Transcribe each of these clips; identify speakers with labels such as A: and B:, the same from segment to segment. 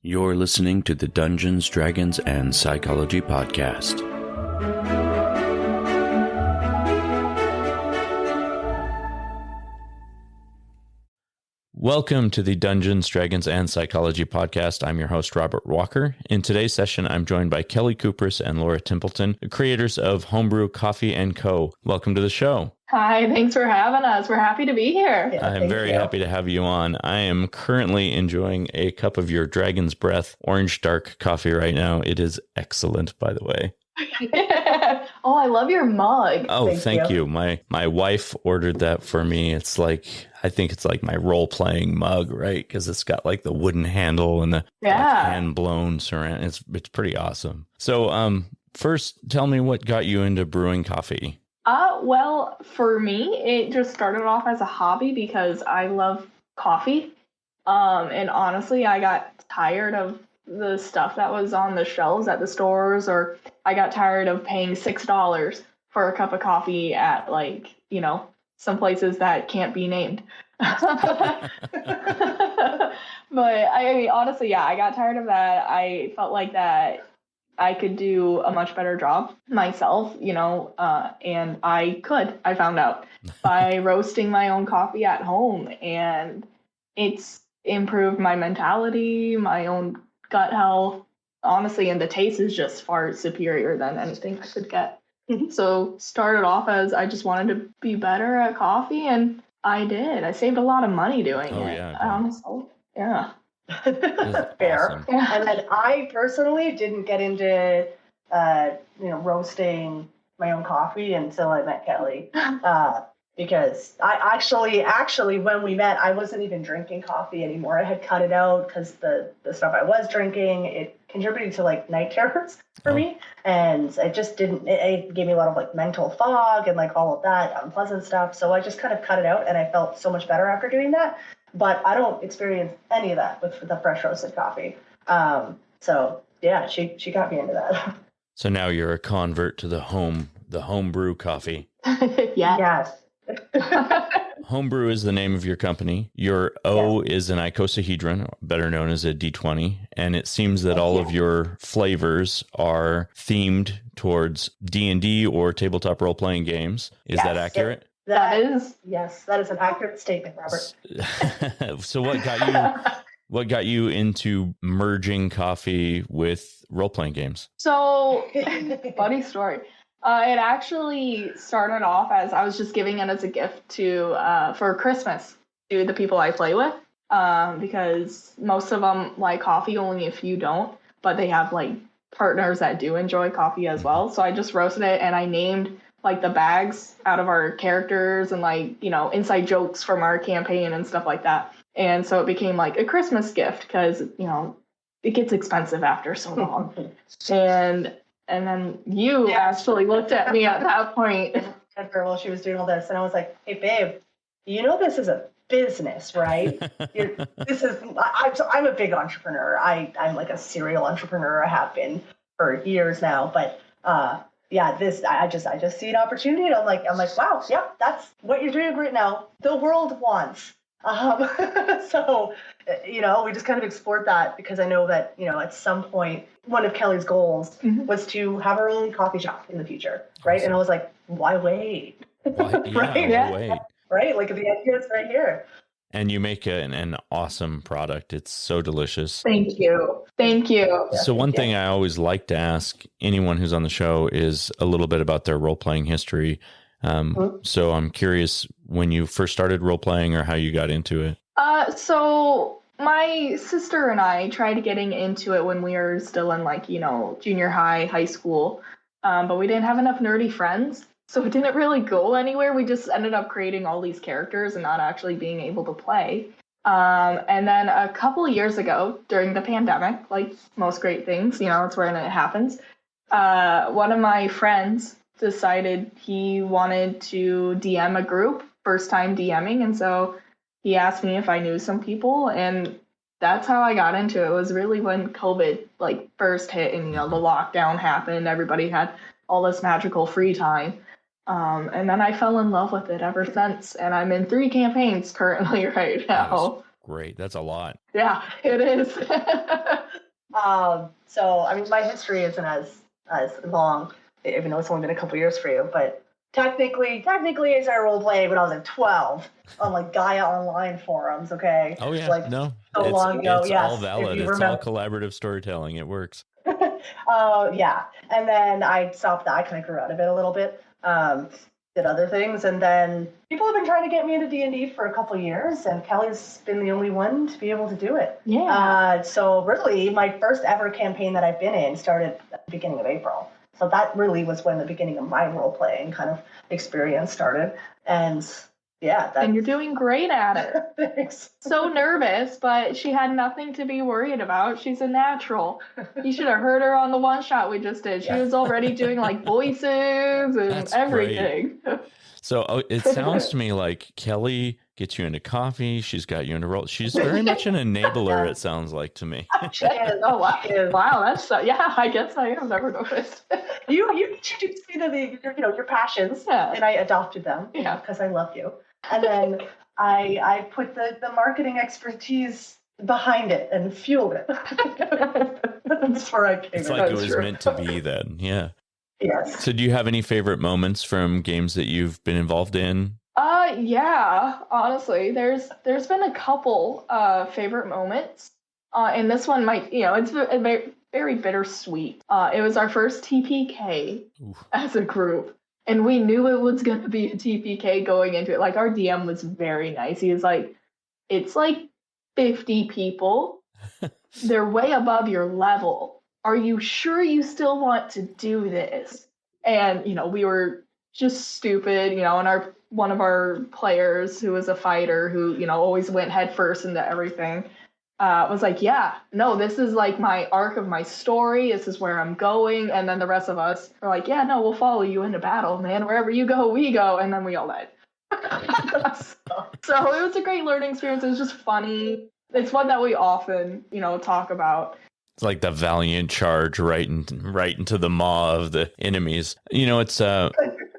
A: You're listening to the Dungeons, Dragons, and Psychology Podcast. Welcome to the Dungeons, Dragons, and Psychology Podcast. I'm your host, Robert Walker. In today's session, I'm joined by Kelly Kupris and Laura Templeton, the creators of Homebrew Coffee & Co. Welcome to the show.
B: Hi, thanks for having us. We're happy to be here.
A: Yeah, I'm very happy to have you on. I am currently enjoying a cup of your Dragon's Breath orange dark coffee right now. It is excellent, by the way.
B: Oh, I love your mug.
A: Oh, thank you. My wife ordered that for me. It's like, I think it's like my role-playing mug, right? Because it's got like the wooden handle and the hand-blown ceramic. It's pretty awesome. So first, tell me what got you into brewing coffee.
B: Well, for me, it just started off as a hobby because I love coffee. And honestly, I got tired of the stuff that was on the shelves at the stores, or I got tired of paying $6 for a cup of coffee at some places that can't be named. But I mean, honestly, I got tired of that. I felt like that I could do a much better job myself, and I found out by roasting my own coffee at home, and it's improved my mentality, my own gut health, honestly, and the taste is just far superior than anything I could get. So started off as I just wanted to be better at coffee, and I did. I saved a lot of money doing it.
A: Yeah.
B: Honestly, yeah.
C: Fair.
A: Awesome.
B: Yeah.
C: And then I personally didn't get into roasting my own coffee until I met Kelly. Because I actually when we met, I wasn't even drinking coffee anymore. I had cut it out because the stuff I was drinking, it contributed to like night terrors for me, and it just didn't. It gave me a lot of like mental fog and like all of that unpleasant stuff. So I just kind of cut it out, and I felt so much better after doing that. But I don't experience any of that with the fresh roasted coffee. So yeah, she got me into that.
A: So now you're a convert to the homebrew coffee.
B: Yeah.
C: Yes.
A: Homebrew is the name of your company. Your O is an icosahedron, better known as a D20. And it seems that all of your flavors are themed towards D&D or tabletop role-playing games. Is that accurate?
B: That is
C: an accurate statement, Robert.
A: So what got you into merging coffee with role-playing games?
B: So, funny story. It actually started off as I was just giving it as a gift for Christmas to the people I play with, because most of them like coffee, only a few don't, but they have like partners that do enjoy coffee as well. So I just roasted it, and I named like the bags out of our characters and inside jokes from our campaign and stuff like that. And so it became like a Christmas gift because, it gets expensive after so long. And then you actually looked at me at that point.
C: While she was doing all this, and I was like, "Hey, babe, this is a business, right? I'm a big entrepreneur. I'm like a serial entrepreneur. I have been for years now. But I just see an opportunity, and I'm like, wow, yeah, that's what you're doing right now. The world wants. So, we just kind of explored that because I know that, at some point, one of Kelly's goals was to have her own coffee shop in the future, right? Awesome. And I was like, why wait?
A: Why wait?
C: Right? Like, the idea is right here.
A: And you make an awesome product. It's so delicious.
B: Thank you.
A: So one thing I always like to ask anyone who's on the show is a little bit about their role-playing history. So I'm curious when you first started role-playing or how you got into it.
B: So my sister and I tried getting into it when we were still in junior high school, but we didn't have enough nerdy friends. So it didn't really go anywhere. We just ended up creating all these characters and not actually being able to play. And then a couple of years ago, during the pandemic, like most great things, it's when it happens. One of my friends decided he wanted to DM a group, first time DMing. And so he asked me if I knew some people. And that's how I got into it. It was really when COVID first hit and, the lockdown happened. Everybody had all this magical free time. And then I fell in love with it ever since. And I'm in 3 campaigns currently right now.
A: Great. That's a lot.
B: Yeah, it is.
C: So I mean, my history isn't as long, even though it's only been a couple years for you. But technically, I started role playing when I was like 12 on like Gaia Online forums. Okay.
A: Oh yeah.
C: Like
A: No.
C: so long ago.
A: It's
C: Yes,
A: all
C: if
A: valid.
C: you
A: It's
C: remember.
A: all collaborative storytelling. It works.
C: Yeah. And then I stopped that. I kind of grew out of it a little bit. Did other things, and then people have been trying to get me into D&D for a couple of years, and Kelly's been the only one to be able to do it.
B: Yeah.
C: So really, my first ever campaign that I've been in started at the beginning of April. So that really was when the beginning of my role playing kind of experience started. And yeah,
B: And you're doing great at it.
C: Thanks.
B: So nervous, but she had nothing to be worried about. She's a natural. You should have heard her on the one shot we just did. She was already doing like voices and
A: That's
B: everything.
A: So it sounds to me like Kelly gets you into coffee. She's got you into role. She's very much an enabler. It sounds like to me.
C: She is.
B: Oh wow!
C: She is.
B: Wow, that's yeah. I guess I have never noticed.
C: You introduced me to your passions,
B: Yeah.
C: and I adopted them.
B: Yeah.
C: Because I love you. And then I put the marketing expertise behind it and fueled it. That's where I came
A: It's
C: in.
A: like it
B: That's
A: was
B: true.
A: meant to be then. Yeah.
C: Yes.
A: So do you have any favorite moments from games that you've been involved in?
B: Yeah, honestly, there's been a couple favorite moments. And this one might, it's very, very bittersweet. It was our first TPK
A: Oof.
B: as a group, and we knew it was going to be a TPK going into it. Like, our DM was very nice. He was like, it's like 50 people. They're way above your level. Are you sure you still want to do this? And, we were just stupid, and one of our players who was a fighter who, always went head first into everything, was like, yeah, no, this is like my arc of my story. This is where I'm going. And then the rest of us are like, yeah, no, we'll follow you into battle, man. Wherever you go, we go. And then we all died. So it was a great learning experience. It was just funny. It's one that we often, talk about.
A: It's like the valiant charge right into the maw of the enemies.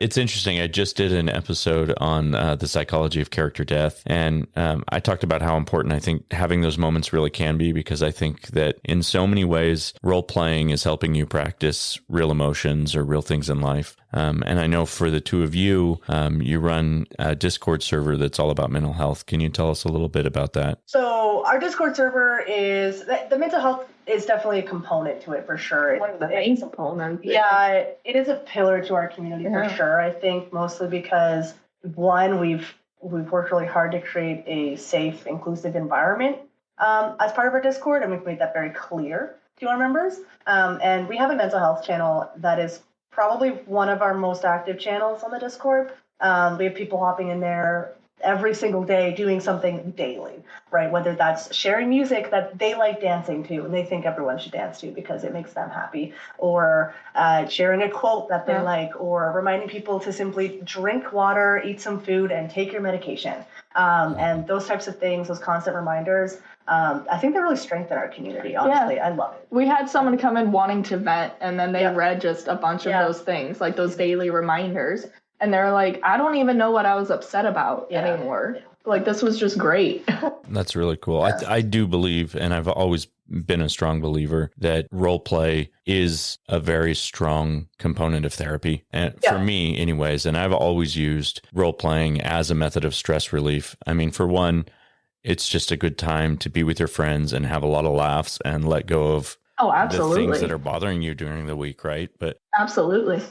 A: It's interesting. I just did an episode on the psychology of character death, and I talked about how important I think having those moments really can be, because I think that in so many ways, role playing is helping you practice real emotions or real things in life. And I know for the two of you, you run a Discord server that's all about mental health. Can you tell us a little bit about that?
C: So our Discord server is the mental health is definitely a component to it for sure.
B: One of the main components.
C: Yeah, it is a pillar to our community for
B: Yeah.
C: sure. I think mostly because one, we've worked really hard to create a safe, inclusive environment as part of our Discord, and we've made that very clear to our members. And we have a mental health channel that is probably one of our most active channels on the Discord. We have people hopping in there every single day doing something daily, right? Whether that's sharing music that they like dancing to and they think everyone should dance to because it makes them happy, or sharing a quote that they like, or reminding people to simply drink water, eat some food, and take your medication. And those types of things, those constant reminders, I think they really strengthen our community, honestly. I love it.
B: We had someone come in wanting to vent, and then they read just a bunch of
C: Yeah.
B: those things, like those daily reminders. And they're like, I don't even know what I was upset about anymore. Like, this was just great.
A: That's really cool. I do believe, and I've always been a strong believer, that role play is a very strong component of therapy. And for me, anyways, and I've always used role playing as a method of stress relief. I mean, for one, it's just a good time to be with your friends and have a lot of laughs and let go of the things that are bothering you during the week, right? But
B: Absolutely.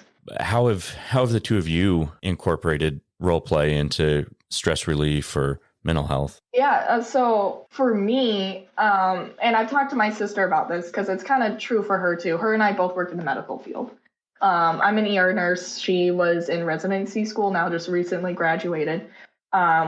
A: how have the two of you incorporated role play into stress relief or mental health?
B: Yeah, so for me, and I've talked to my sister about this because it's kind of true for her too. Her and I both work in the medical field. I'm an ER nurse. She was in residency school, now just recently graduated.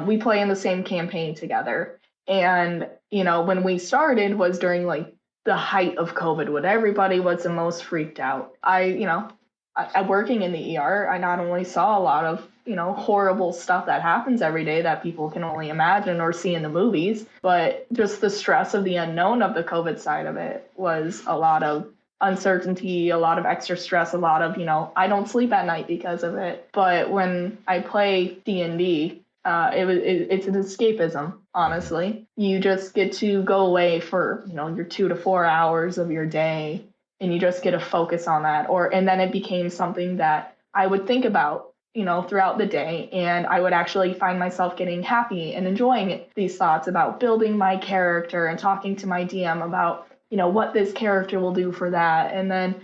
B: We play in the same campaign together. And, when we started was during like the height of COVID, when everybody was the most freaked out. I working in the ER, I not only saw a lot of, horrible stuff that happens every day that people can only imagine or see in the movies, but just the stress of the unknown of the COVID side of it was a lot of uncertainty, a lot of extra stress, a lot of, I don't sleep at night because of it. But when I play D&D, it's an escapism. honestly. You just get to go away for, your 2 to 4 hours of your day, and you just get to focus on that. And then it became something that I would think about, throughout the day, and I would actually find myself getting happy and enjoying these thoughts about building my character and talking to my DM about, what this character will do for that. And then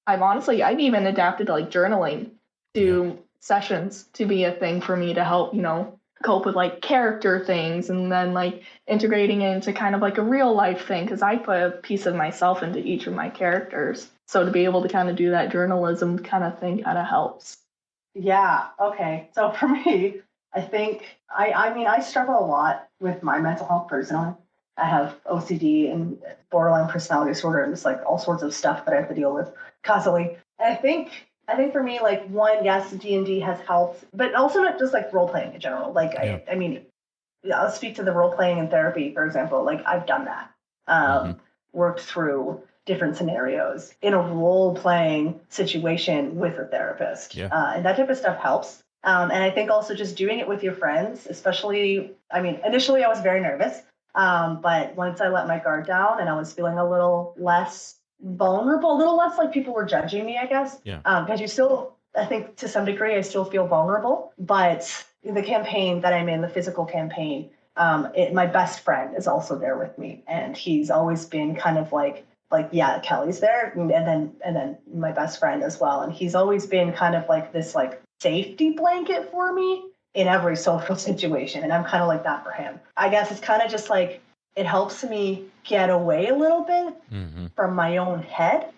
B: I've even adapted like journaling to sessions to be a thing for me to help, cope with like character things, and then like integrating it into kind of like a real life thing, because I put a piece of myself into each of my characters. So to be able to kind of do that journalism kind of thing kind of helps.
C: Yeah. Okay. So for me, I think I struggle a lot with my mental health personally. I have OCD and borderline personality disorder and just like all sorts of stuff that I have to deal with constantly. And I think for me, like, one, yes, D&D has helped, but also not just like role playing in general. Like, I mean, I'll speak to the role playing in therapy, for example. Like, I've done that, worked through different scenarios in a role playing situation with a therapist. And that type of stuff helps. And I think also just doing it with your friends, especially, initially I was very nervous. But once I let my guard down and I was feeling a little less vulnerable, a little less like people were judging me, I guess. Because you still, I think to some degree, I still feel vulnerable. But the campaign that I'm in, the physical campaign, my best friend is also there with me. And he's always been kind of like, yeah, Kelly's there. And then my best friend as well. And he's always been kind of like this like safety blanket for me in every social situation. And I'm kind of like that for him. I guess it's kind of just like, it helps me get away a little bit from my own head,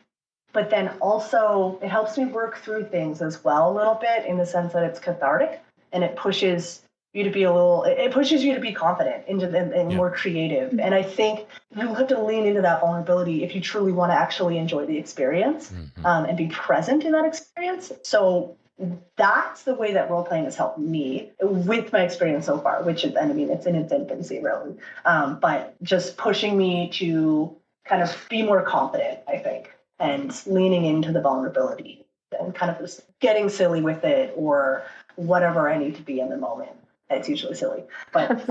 C: but then also it helps me work through things as well a little bit, in the sense that it's cathartic and it pushes you to be confident and more creative. And I think you have to lean into that vulnerability if you truly want to actually enjoy the experience and be present in that experience. So that's the way that role playing has helped me with my experience so far, which is, it's in its infancy, really. But just pushing me to kind of be more confident, I think, and leaning into the vulnerability and kind of just getting silly with it, or whatever I need to be in the moment. It's usually silly, but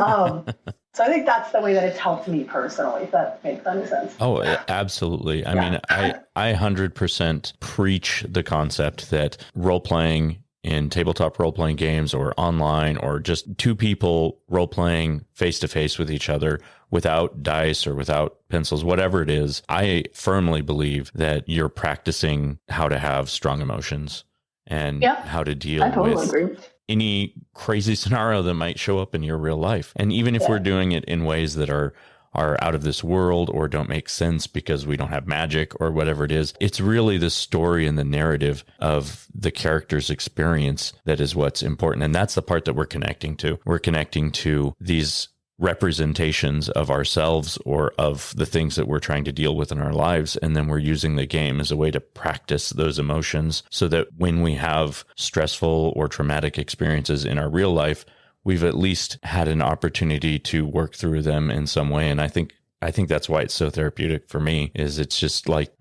C: so I think that's the way that it's helped me personally, if that makes any sense.
A: Oh, absolutely. I mean, I 100% preach the concept that role-playing in tabletop role-playing games or online, or just two people role-playing face-to-face with each other without dice or without pencils, whatever it is, I firmly believe that you're practicing how to have strong emotions and how to deal with any crazy scenario that might show up in your real life. And even if we're doing it in ways that are out of this world or don't make sense because we don't have magic or whatever it is, it's really the story and the narrative of the character's experience that is what's important. And that's the part that we're connecting to. We're connecting to these representations of ourselves or of the things that we're trying to deal with in our lives. And then we're using the game as a way to practice those emotions, so that when we have stressful or traumatic experiences in our real life, we've at least had an opportunity to work through them in some way. And I think that's why it's so therapeutic for me, is it's just like,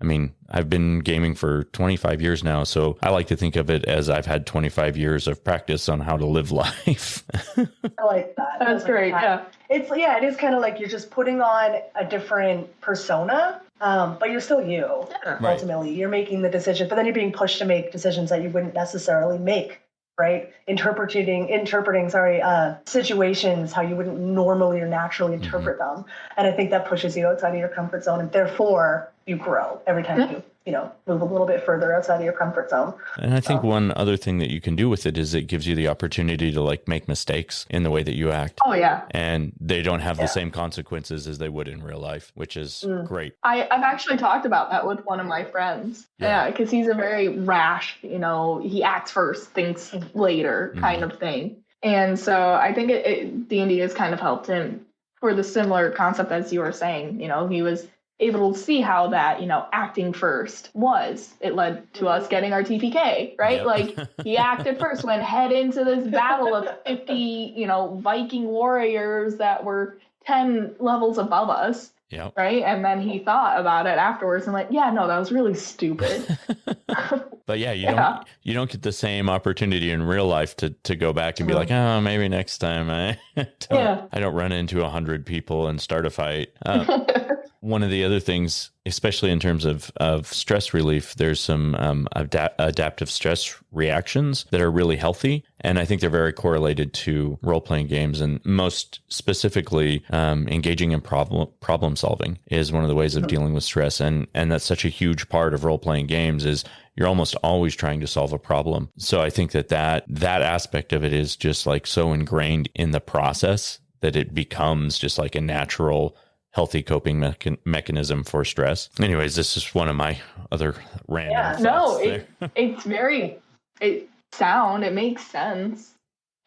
A: I've been gaming for 25 years now. So I like to think of it as I've had 25 years of practice on how to live life.
C: I like that.
B: That's great. Yeah.
C: It is kind of like you're just putting on a different persona, but you're still you. Ultimately, you're making the decision, but then you're being pushed to make decisions that you wouldn't necessarily make. Right? Interpreting situations how you wouldn't normally or naturally interpret them. And I think that pushes you outside of your comfort zone, and therefore you grow every time you move a little bit further outside of your comfort zone.
A: And I think one other thing that you can do with it is it gives you the opportunity to like make mistakes in the way that you act.
B: Oh yeah.
A: And they don't have the same consequences as they would in real life, which is great.
B: I've actually talked about that with one of my friends. Yeah, because he's a very rash, he acts first, thinks later kind of thing. And so I think D&D has kind of helped him for the similar concept as you were saying. He was able to see how that, acting first it led to us getting our TPK, right? Yep. Like he acted first, went head into this battle of 50, Viking warriors that were 10 levels above us.
A: Yep.
B: Right. And then he thought about it afterwards and like, yeah, no, that was really stupid.
A: But yeah, you don't get the same opportunity in real life to go back and be like, oh, maybe next time I don't run into 100 people and start a fight. One of the other things, especially in terms of stress relief, there's some adaptive stress reactions that are really healthy. And I think they're very correlated to role-playing games. And most specifically, engaging in problem solving is one of the ways of dealing with stress. And that's such a huge part of role-playing games is you're almost always trying to solve a problem. So I think that aspect of it is just like so ingrained in the process that it becomes just like a natural healthy coping mechanism for stress. Anyways, this is one of my other random thoughts.
B: It's very sound. It makes sense.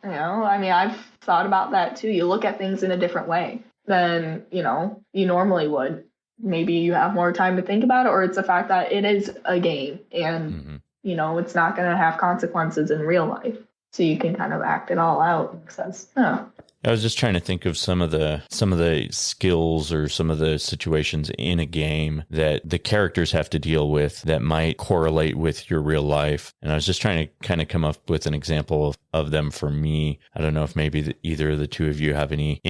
B: You know, I mean, I've thought about that too. You look at things in a different way than, you normally would. Maybe you have more time to think about it, or it's the fact that it is a game and, it's not going to have consequences in real life. So you can kind of act it all out. Makes sense. Yeah.
A: I was just trying to think of some of the skills or some of the situations in a game that the characters have to deal with that might correlate with your real life. And I was just trying to kind of come up with an example of them for me. I don't know if maybe either of the two of you have any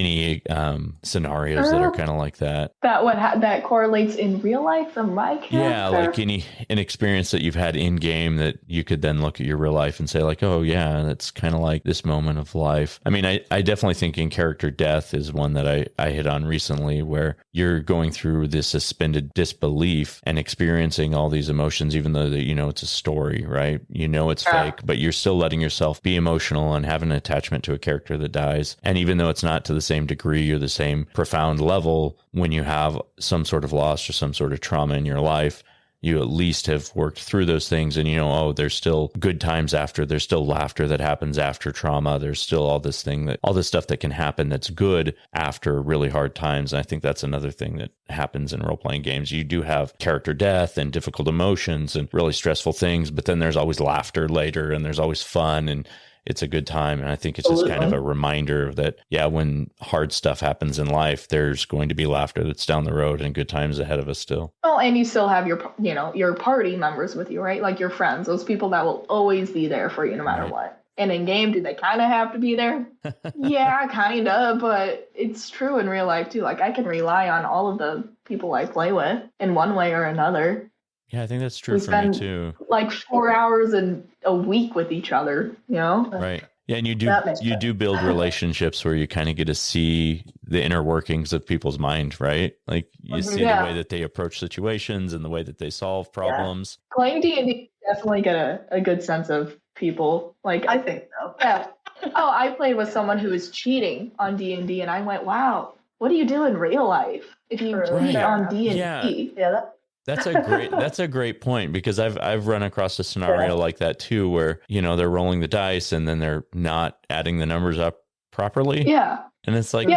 A: scenarios that are kind of like that.
B: That correlates in real life from my character?
A: Yeah, like an experience that you've had in game that you could then look at your real life and say like, oh yeah, that's kind of like this moment of life. I mean, I definitely think in character death is one that I hit on recently, where you're going through this suspended disbelief and experiencing all these emotions, even though it's a story, right? It's fake, but you're still letting yourself be emotional and have an attachment to a character that dies. And even though it's not to the same degree or the same profound level, when you have some sort of loss or some sort of trauma in your life, you at least have worked through those things and there's still good times after, there's still laughter that happens after trauma. There's still all this stuff that can happen that's good after really hard times. And I think that's another thing that happens in role-playing games. You do have character death and difficult emotions and really stressful things, but then there's always laughter later and there's always fun and it's a good time. And I think it's just kind of a reminder that, when hard stuff happens in life, there's going to be laughter that's down the road and good times ahead of us still.
B: Well, and you still have your party members with you, right? Like your friends, those people that will always be there for you no matter what. And in game, do they kind of have to be there? Yeah, kind of, but it's true in real life too. Like I can rely on all of the people I play with in one way or another.
A: Yeah, I think that's true for me too.
B: Like 4 hours a week with each other,
A: Right. Yeah, and you do build relationships where you kind of get to see the inner workings of people's mind, right? Like you see the way that they approach situations and the way that they solve problems.
B: Yeah. Playing D&D definitely get a good sense of people. Like
C: I think so.
B: Yeah. Oh, I played with someone who was cheating on D&D, and I went, "Wow, what do you do in real life if you cheat on D&D?"
A: That's a great point, because I've run across a scenario like that too, where they're rolling the dice and then they're not adding the numbers up properly.
B: Yeah.
A: And it's like,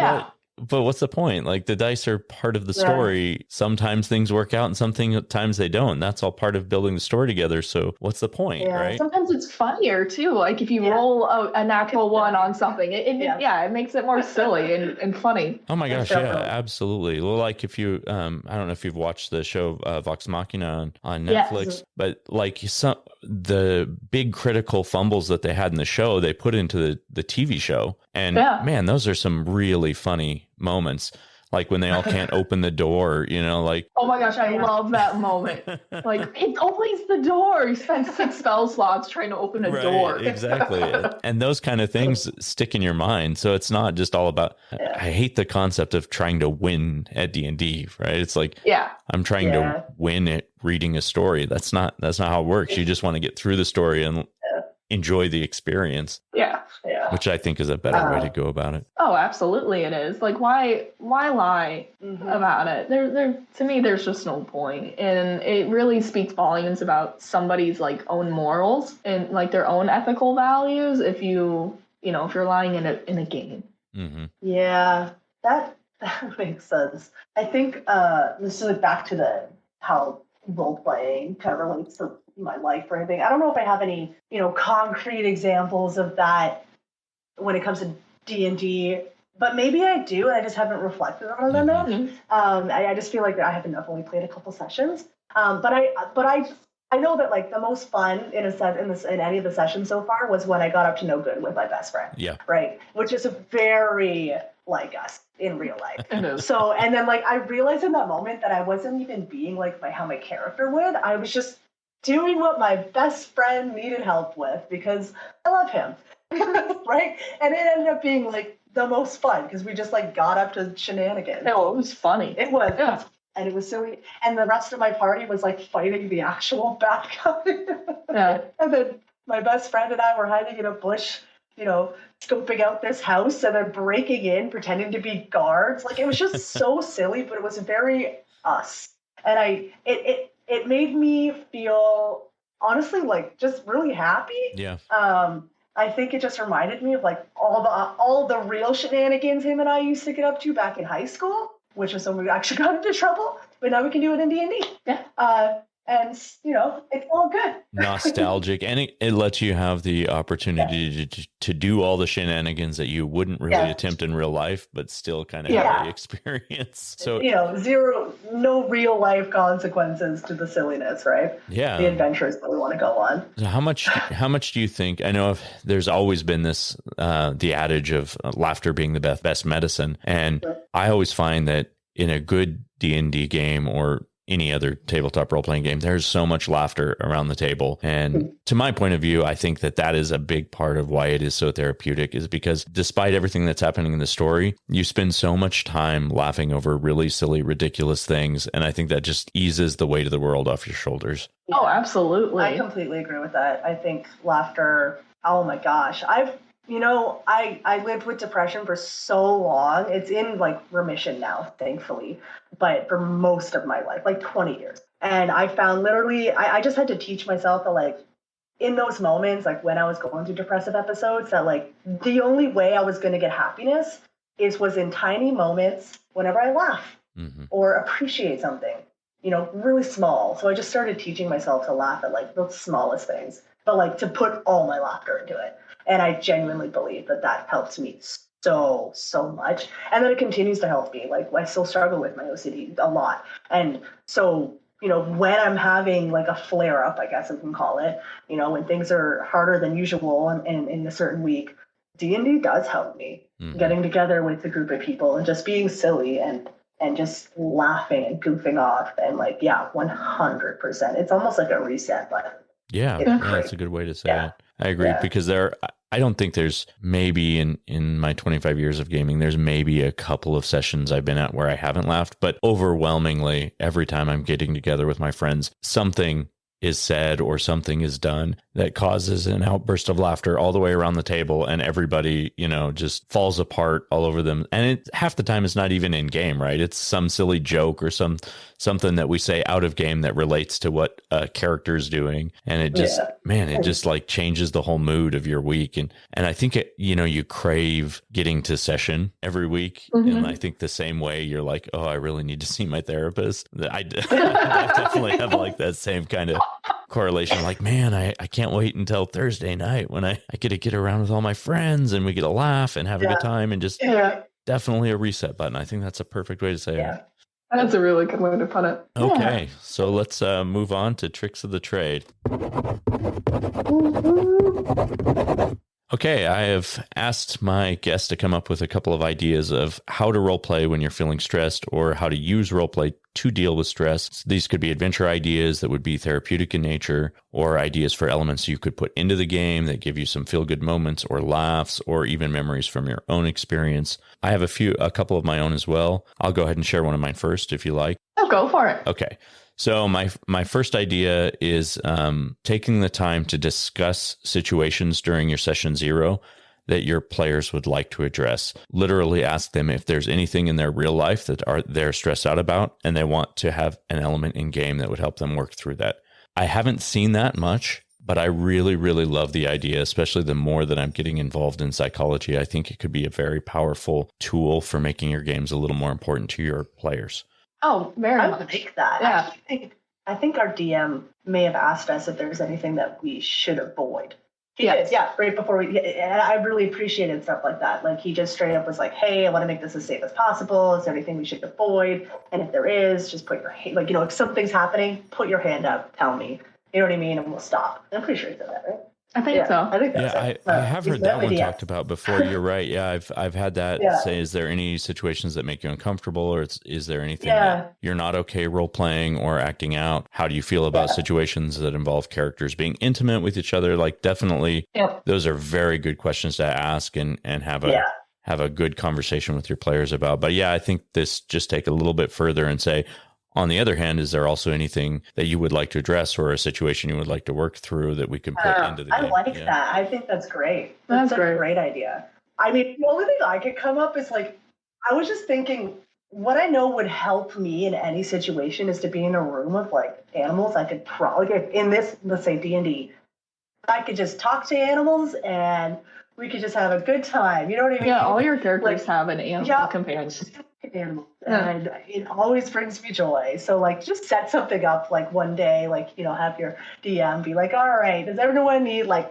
A: but what's the point? Like the dice are part of the story. Sometimes things work out and sometimes they don't. That's all part of building the story together. So what's the point, right?
B: Sometimes it's funnier too. Like if you roll a natural one on something, it makes it more silly and funny.
A: Oh my gosh, yeah, absolutely. Well, like if you, I don't know if you've watched the show Vox Machina on Netflix, but like the big critical fumbles that they had in the show, they put into the TV show. And man, those are some really funny moments. Like when they all can't open the door, like...
B: Oh my gosh, I love that moment. Like, it's always the door. You spend 6 spell slots trying to open a door.
A: Exactly. And those kind of things stick in your mind. So it's not just all about... I hate the concept of trying to win at D&D, right? It's like, I'm trying to win at reading a story. That's not how it works. You just want to get through the story and enjoy the experience.
B: Yeah.
A: Which I think is a better way to go about it.
B: Oh, absolutely it is. Like, why lie about it? To me, there's just no point. And it really speaks volumes about somebody's, like, own morals and, like, their own ethical values if you're lying in a game.
A: Mm-hmm.
C: Yeah, that makes sense. I think this is back to how role-playing kind of relates to my life or anything. I don't know if I have any, concrete examples of that when it comes to D&D, but maybe I do, and I just haven't reflected on them enough.
B: Mhm.
C: I just feel like I haven't only played a couple sessions. But I know that like the most fun in any of the sessions so far was when I got up to no good with my best friend.
A: Yeah.
C: Right. Which is a very like us in real life.
B: It is.
C: So, and then like I realized in that moment that I wasn't even being like how my character would. I was just doing what my best friend needed help with because I love him. Right. And it ended up being like the most fun because we just like got up to shenanigans.
B: No, it was funny.
C: It was.
B: Yeah.
C: And it was so, and the rest of my party was like fighting the actual bad guy.
B: Yeah.
C: And then my best friend and I were hiding in a bush, scoping out this house and then breaking in, pretending to be guards. Like it was just so silly, but it was very us. And it made me feel honestly like just really happy.
A: Yeah.
C: I think it just reminded me of like all the real shenanigans him and I used to get up to back in high school, which is when we actually got into trouble. But now we can do it in D&D.
B: Yeah.
C: And it's all good.
A: Nostalgic, and it lets you have the opportunity to do all the shenanigans that you wouldn't really attempt in real life, but still kind of have the experience. So
C: no real life consequences to the silliness, right?
A: Yeah,
C: the adventures that we want to go on.
A: So how much do you think? I know there's always been this the adage of laughter being the best medicine, and I always find that in a good D&D game or any other tabletop role-playing game, there's so much laughter around the table. And to my point of view, I think that is a big part of why it is so therapeutic, is because despite everything that's happening in the story, you spend so much time laughing over really silly, ridiculous things. And I think that just eases the weight of the world off your shoulders.
B: Oh, absolutely.
C: I completely agree with that. I think laughter, oh my gosh. I lived with depression for so long. It's in like remission now, thankfully, but for most of my life, like 20 years. And I found literally, I just had to teach myself that like in those moments, like when I was going through depressive episodes, that like the only way I was going to get happiness was in tiny moments whenever I laugh or appreciate something, really small. So I just started teaching myself to laugh at like the smallest things, but like to put all my laughter into it. And I genuinely believe that helps me so much. And then it continues to help me. Like I still struggle with my OCD a lot. And so, when I'm having like a flare up, I guess I can call it, when things are harder than usual in a certain week, D&D does help me. Getting together with a group of people and just being silly and just laughing and goofing off and like, 100%. It's almost like a reset button.
A: Yeah, that's a good way to say it. I agree because I don't think there's maybe in my 25 years of gaming, there's maybe a couple of sessions I've been at where I haven't laughed, but overwhelmingly every time I'm getting together with my friends, something is said or something is done that causes an outburst of laughter all the way around the table, and everybody, just falls apart all over them. And half the time it's not even in game, right? It's some silly joke or something that we say out of game that relates to what a character is doing. And it just, it just like changes the whole mood of your week. And I think you crave getting to session every week. And I think the same way you're like, oh, I really need to see my therapist. I definitely have like that same kind of correlation. Like, man, I can't wait until Thursday night when I get to get around with all my friends and we get to laugh and have a good time, and just definitely a reset button. I think that's a perfect way to say it.
B: That's a really good way to put it.
A: Okay, so let's move on to tricks of the trade. Okay, I have asked my guests to come up with a couple of ideas of how to roleplay when you're feeling stressed, or how to use roleplay to deal with stress. So these could be adventure ideas that would be therapeutic in nature, or ideas for elements you could put into the game that give you some feel-good moments or laughs, or even memories from your own experience. I have a couple of my own as well. I'll go ahead and share one of mine first if you like.
B: Oh, go for it.
A: Okay. So my first idea is taking the time to discuss situations during your session 0 that your players would like to address. Literally ask them if there's anything in their real life that they're stressed out about, and they want to have an element in game that would help them work through that. I haven't seen that much, but I really, really love the idea, especially the more that I'm getting involved in psychology. I think it could be a very powerful tool for making your games a little more important to your players.
B: Oh, very
C: I
B: much.
C: like that.
B: Yeah.
C: I think our DM may have asked us if there's anything that we should avoid He did, yeah, right before we, and I really appreciated stuff like that. Like, he just straight up was like, hey, I want to make this as safe as possible. Is there anything we should avoid? And if there is, just put your hand, like, if something's happening, put your hand up, tell me. You know what I mean? And we'll stop. I'm pretty sure he said that, right?
B: I think so.
C: I think that's it.
A: I have heard that one talked about before. You're right. Yeah, I've had that say, is there any situations that make you uncomfortable, or is there anything that you're not okay role playing or acting out? How do you feel about situations that involve characters being intimate with each other? Like, definitely, those are very good questions to ask and have a good conversation with your players about. But yeah, I think this just take a little bit further and say, on the other hand, is there also anything that you would like to address or a situation you would like to work through that we can put into the game?
C: I like that. I think that's great. That's a great idea. I mean, the only thing I could come up is like, I was just thinking, what I know would help me in any situation is to be in a room of like animals. I could probably, in this, let's say D&D, I could just talk to animals and we could just have a good time. You know what I mean?
B: Yeah, all your characters have an animal companion.
C: Animals, and it always brings me joy. So like, just set something up like one day, like, have your DM be like, all right, does everyone need like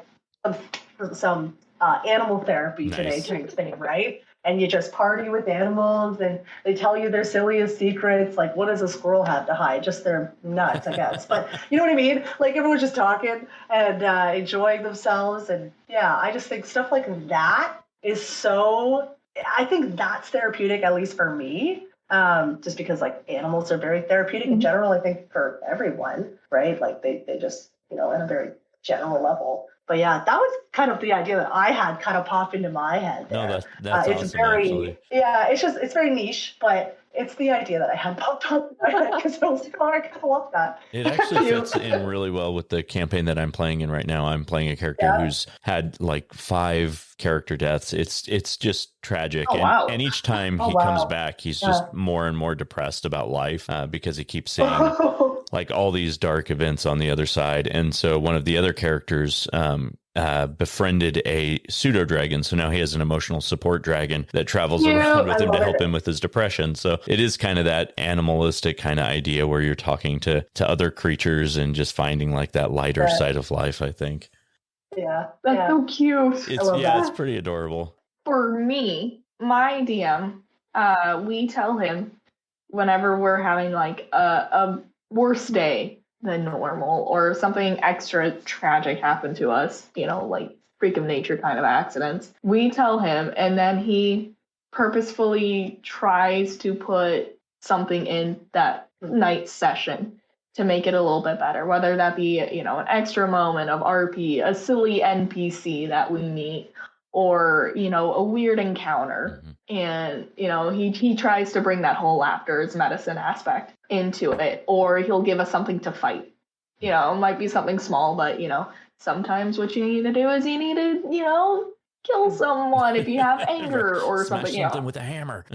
C: some animal therapy today type thing, right? And you just party with animals and they tell you their silliest secrets. Like, what does a squirrel have to hide? Just their nuts, I guess. But you know what I mean? Like, everyone's just talking and enjoying themselves. And yeah, I just think stuff like that is so, I think that's therapeutic, at least for me. Just because like animals are very therapeutic in general, I think for everyone, right? Like they just, at a very general level. But yeah, that was kind of the idea that I had kind of pop into my head there.
A: No, that's
C: it's
A: awesome,
C: very,
A: actually.
C: Yeah, it's very niche, but it's the idea that I had popped up in my head because I was like, oh, I kind of love that.
A: It actually fits in really well with the campaign that I'm playing in right now. I'm playing a character who's had like 5 character deaths. It's just tragic. And each time he comes back, he's just more and more depressed about life because he keeps seeing like all these dark events on the other side. And so one of the other characters befriended a pseudo dragon. So now he has an emotional support dragon that travels around with him to help him with his depression. So it is kind of that animalistic kind of idea where you're talking to other creatures and just finding like that lighter side of life, I think.
C: Yeah.
B: That's so cute.
A: It's pretty adorable.
B: For me, my DM, we tell him whenever we're having like a worse day than normal or something extra tragic happened to us, like freak of nature kind of accidents, we tell him, and then he purposefully tries to put something in that night session to make it a little bit better, whether that be, an extra moment of RP, a silly NPC that we meet, or, a weird encounter. And, he tries to bring that whole laughter as medicine aspect into it, or he'll give us something to fight. It might be something small, but, sometimes what you need to do is you need to, kill someone if you have anger or
A: something.
B: Smash
A: something with a hammer.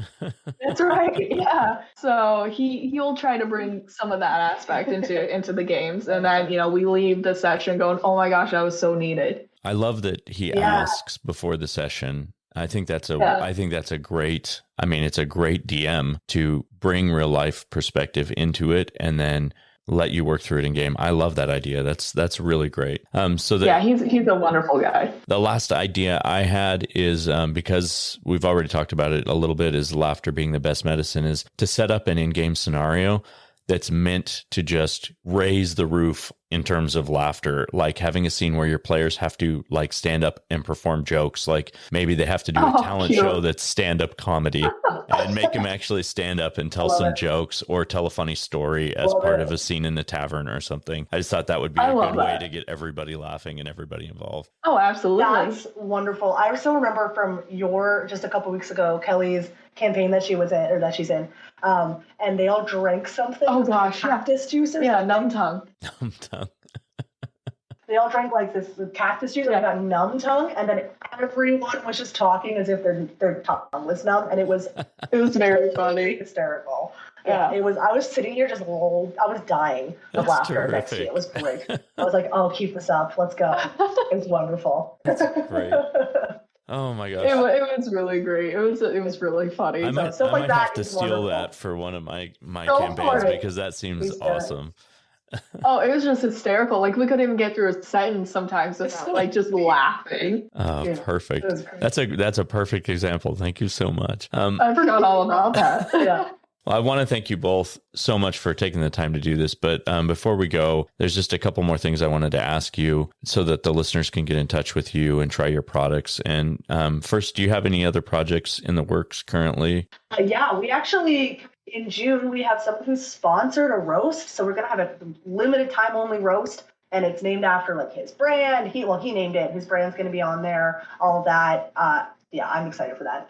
B: That's right. Yeah. So he'll try to bring some of that aspect into the games, and then we leave the session going, oh my gosh, that was so needed.
A: I love that he asks before the session. I think that's a great, it's a great DM to bring real life perspective into it and then let you work through it in game. I love that idea. That's really great. He's
B: a wonderful guy.
A: The last idea I had is because we've already talked about it a little bit, is laughter being the best medicine, is to set up an in-game scenario that's meant to just raise the roof in terms of laughter, like having a scene where your players have to like stand up and perform jokes. Like maybe they have to do a talent show that's stand-up comedy and make them actually stand up and tell some jokes or tell a funny story as part of a scene in the tavern or something. I just thought that would be a good way to get everybody laughing and everybody involved.
B: Oh, absolutely.
C: That's wonderful. I still remember from just a couple weeks ago, Kelly's campaign that she's in, and they all drank something.
B: Oh gosh,
C: cactus juice or something.
B: Numb tongue.
A: Numb tongue.
C: They all drank like this cactus juice and got numb tongue, and then everyone was just talking as if their tongue was numb, and it was
B: very funny,
C: hysterical. Yeah, it was. I was sitting here I was dying of laughter next to you. It was great. I was like, "Oh, keep this up. Let's go." It was wonderful.
A: That's great. Oh my gosh!
B: It was really great. It was really funny.
A: I might have to steal that for one of my campaigns because that seems awesome.
B: Oh, it was just hysterical. Like we couldn't even get through a sentence sometimes without like just laughing.
A: Oh,
C: Yeah,
A: perfect.
C: it was great.
A: That's a perfect example. Thank you so much.
B: I forgot all about that.
C: Yeah.
A: Well, I want to thank you both so much for taking the time to do this. But before we go, there's just a couple more things I wanted to ask you so that the listeners can get in touch with you and try your products. And first, do you have any other projects in the works currently?
C: Yeah, we actually, in June, we have someone who's sponsored a roast. So we're going to have a limited time only roast. And it's named after like his brand. He named it. His brand's going to be on there, all of that. Yeah, I'm excited for that.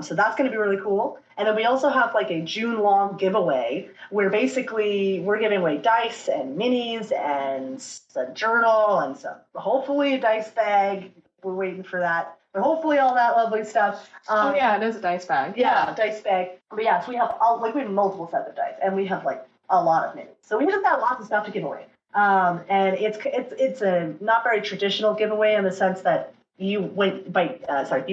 C: So that's going to be really cool. And then we also have like a June long giveaway where basically we're giving away dice and minis and a journal and hopefully a dice bag. We're waiting for that. But hopefully all that lovely stuff.
B: Oh yeah, it is a dice bag.
C: Yeah, dice bag. But yeah, so we have we have multiple sets of dice and we have like a lot of minis. So we just got lots of stuff to give away. And it's a not very traditional giveaway in the sense that you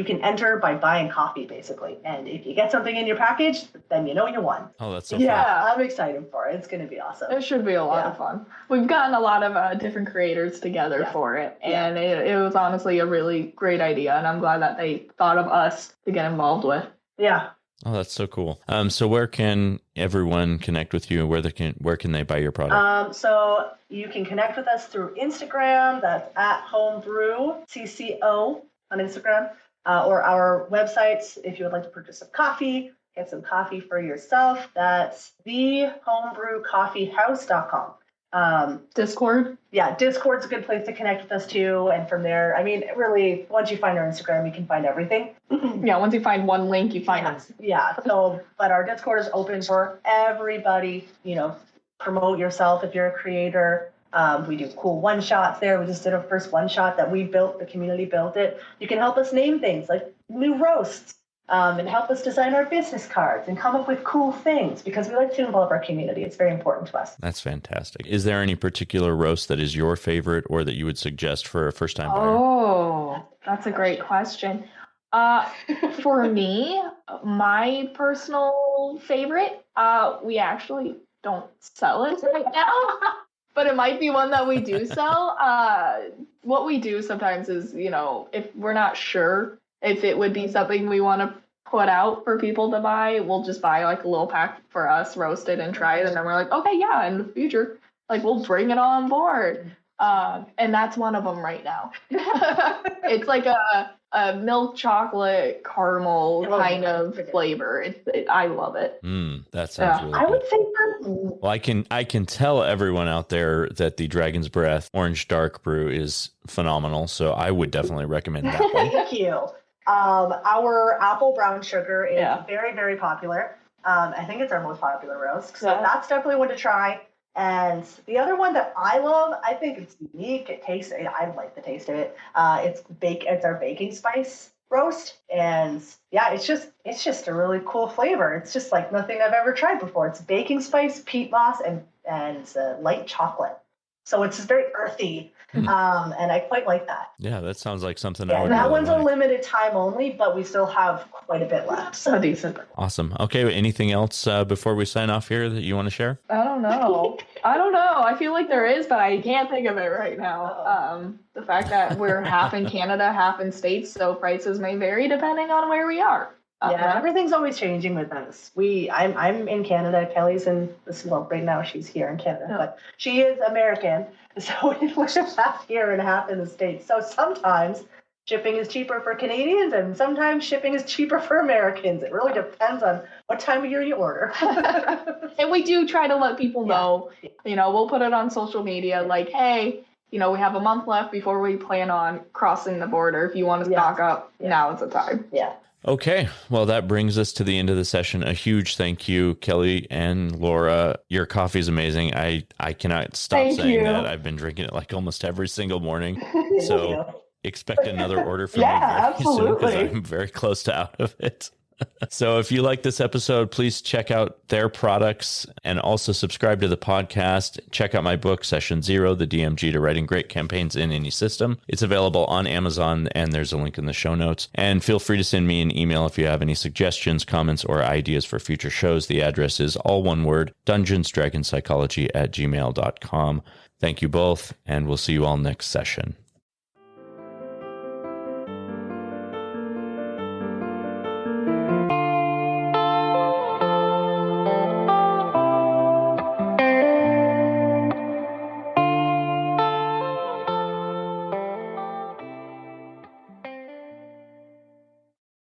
C: can enter by buying coffee basically, and if you get something in your package, then you know you won.
A: Oh, that's so
C: Yeah,
A: fun.
C: I'm excited for it. It's going to be awesome.
B: It should be a lot of fun. We've gotten a lot of different creators together for it, and it was honestly a really great idea, and I'm glad that they thought of us to get involved with.
C: Yeah.
A: Oh, that's so cool. So where can everyone connect with you? Where can they buy your product?
C: So you can connect with us through Instagram. That's at Homebrew CCO on Instagram, or our websites. If you would like to purchase some coffee, get some coffee for yourself. That's thehomebrewcoffeehouse.com.
B: Discord?
C: Yeah, Discord's a good place to connect with us too. And from there, I mean, really, once you find our Instagram, you can find everything.
B: Yeah, once you find one link, you find us.
C: Yeah, so, but our Discord is open for everybody. Promote yourself if you're a creator. We do cool one-shots there. We just did our first one-shot that we built. The community built it. You can help us name things like new roasts. And help us design our business cards and come up with cool things because we like to involve our community. It's very important to us.
A: That's fantastic. Is there any particular roast that is your favorite or that you would suggest for a first-time buyer?
B: Oh, that's a great question. For me, my personal favorite, we actually don't sell it right now, but it might be one that we do sell. What we do sometimes is, if we're not sure if it would be something we want to put out for people to buy, we'll just buy like a little pack for us, roast it and try it. And then we're like, okay, yeah, in the future, like we'll bring it on board. And that's one of them right now. It's like a milk chocolate caramel kind of flavor. I love it.
A: That sounds really good.
C: I would say
A: well, I can tell everyone out there that the Dragon's Breath Orange Dark Brew is phenomenal. So I would definitely recommend that one.
C: Thank you. Our apple brown sugar is very, very popular. I think it's our most popular roast. So that's definitely one to try. And the other one that I love, I think it's unique. I like the taste of it. It's our baking spice roast. And yeah, it's just a really cool flavor. It's just like nothing I've ever tried before. It's baking spice, peat moss, and light chocolate. So it's just very earthy. And I quite like that.
A: Yeah, that sounds like something I would
C: that
A: really
C: one's
A: like.
C: A limited time only, but we still have quite a bit left. So
B: decent.
A: Awesome. Okay, anything else before we sign off here that you want to share?
B: I don't know. I feel like there is, but I can't think of it right now. The fact that we're half in Canada, half in States, so prices may vary depending on where we are.
C: Everything's always changing with us. I'm in Canada. Kelly's right now she's here in Canada, but she is American. So we live half here and half in the States. So sometimes shipping is cheaper for Canadians and sometimes shipping is cheaper for Americans. It really depends on what time of year you order.
B: And we do try to let people know, we'll put it on social media like, hey, we have a month left before we plan on crossing the border. If you want to stock up, now is the time.
C: Yeah.
A: Okay, well, that brings us to the end of the session. A huge thank you, Kelly and Laura. Your coffee is amazing. I cannot stop saying that. I've been drinking it like almost every single morning. So expect another order from me very soon because I'm very close to out of it. So if you like this episode, please check out their products and also subscribe to the podcast. Check out my book, Session Zero, The DMG to Writing Great Campaigns in Any System. It's available on Amazon, and there's a link in the show notes. And feel free to send me an email if you have any suggestions, comments, or ideas for future shows. The address is all one word, dungeonsdragonpsychology@gmail.com. Thank you both, and we'll see you all next session.